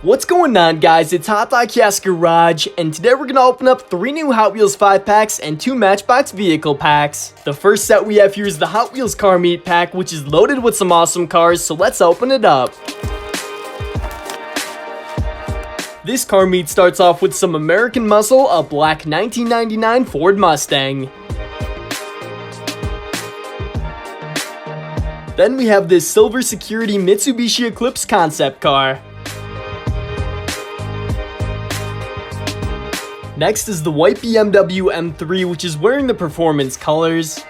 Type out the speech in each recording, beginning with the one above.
What's going on, guys? It's HotDiecast Garage, and today we're gonna open up 3 new Hot Wheels 5-packs and 2 Matchbox vehicle packs. The first set we have here is the Hot Wheels Car Meet pack, which is loaded with some awesome cars, so let's open it up. This car meet starts off with some American Muscle, a black 1999 Ford Mustang. Then we have this silver security Mitsubishi Eclipse concept car. Next is the white BMW M3, which is wearing the performance colors.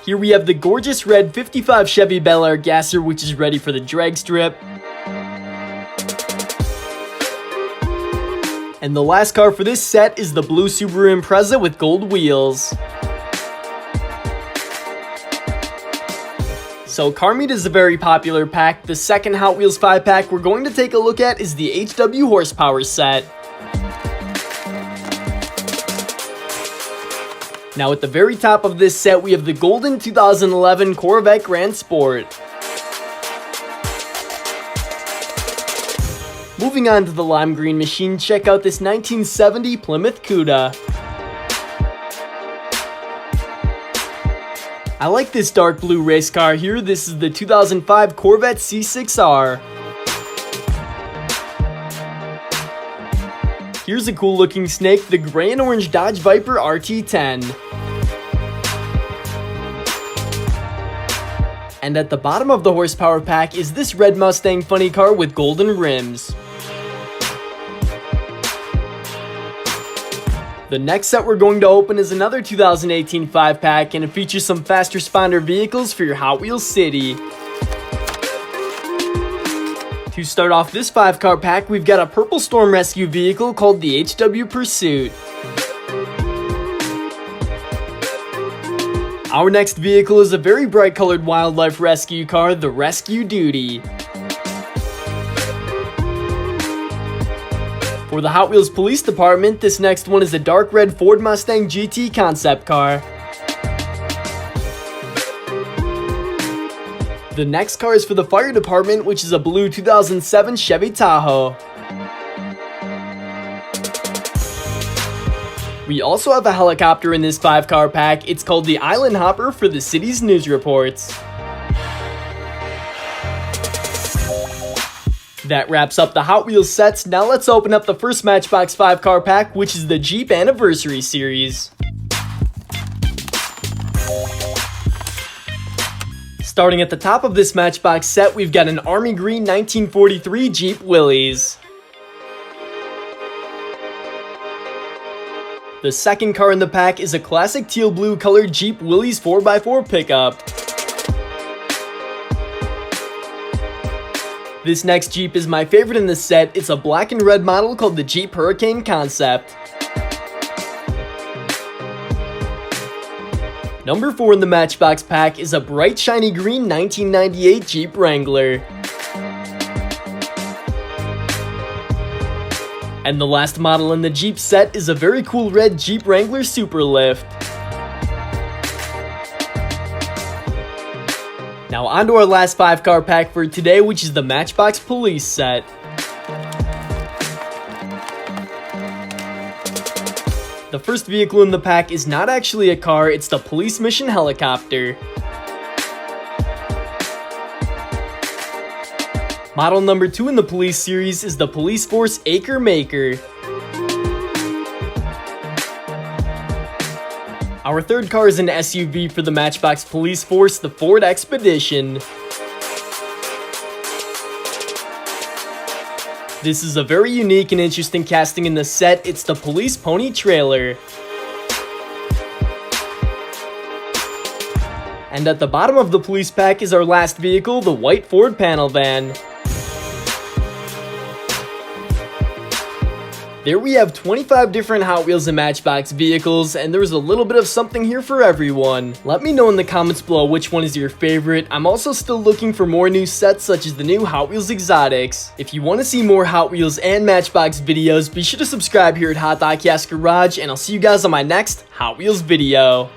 Here we have the gorgeous red 55 Chevy Bel Air Gasser, which is ready for the drag strip. And the last car for this set is the blue Subaru Impreza with gold wheels. So Car Meet is a very popular pack. The second Hot Wheels 5-pack we're going to take a look at is the HW Horsepower set. Now at the very top of this set we have the golden 2011 Corvette Grand Sport. Moving on to the lime green machine, check out this 1970 Plymouth Cuda. I like this dark blue race car here. This is the 2005 Corvette C6 R. Here's a cool looking snake, the gray and orange Dodge Viper RT10. And at the bottom of the horsepower pack is this red Mustang funny car with golden rims. The next set we're going to open is another 2018 5-pack, and it features some fast responder vehicles for your Hot Wheels city. To start off this 5-car pack, we've got a purple storm rescue vehicle called the HW Pursuit. Our next vehicle is a very bright colored wildlife rescue car, the Rescue Duty. For the Hot Wheels Police Department, this next one is a dark red Ford Mustang GT concept car. The next car is for the Fire Department, which is a blue 2007 Chevy Tahoe. We also have a helicopter in this 5-car pack. It's called the Island Hopper for the city's news reports. That wraps up the Hot Wheels sets. Now let's open up the first Matchbox 5-car pack, which is the Jeep Anniversary Series. Starting at the top of this Matchbox set, we've got an Army Green 1943 Jeep Willys. The second car in the pack is a classic teal blue colored Jeep Willys 4x4 pickup. This next Jeep is my favorite in the set. It's a black and red model called the Jeep Hurricane Concept. Number 4 in the Matchbox pack is a bright shiny green 1998 Jeep Wrangler. And the last model in the Jeep set is a very cool red Jeep Wrangler Superlift. Now on to our last 5-car pack for today, which is the Matchbox Police Set. The first vehicle in the pack is not actually a car, it's the Police Mission Helicopter. Model number 2 in the Police series is the Police Force Acre Maker. Our third car is an SUV for the Matchbox Police Force, the Ford Expedition. This is a very unique and interesting casting in the set. It's the Police Pony Trailer. And at the bottom of the police pack is our last vehicle, the white Ford Panel Van. There we have 25 different Hot Wheels and Matchbox vehicles, and there's a little bit of something here for everyone. Let me know in the comments below which one is your favorite. I'm also still looking for more new sets such as the new Hot Wheels Exotics. If you want to see more Hot Wheels and Matchbox videos, be sure to subscribe here at HotDiecast Garage, and I'll see you guys on my next Hot Wheels video.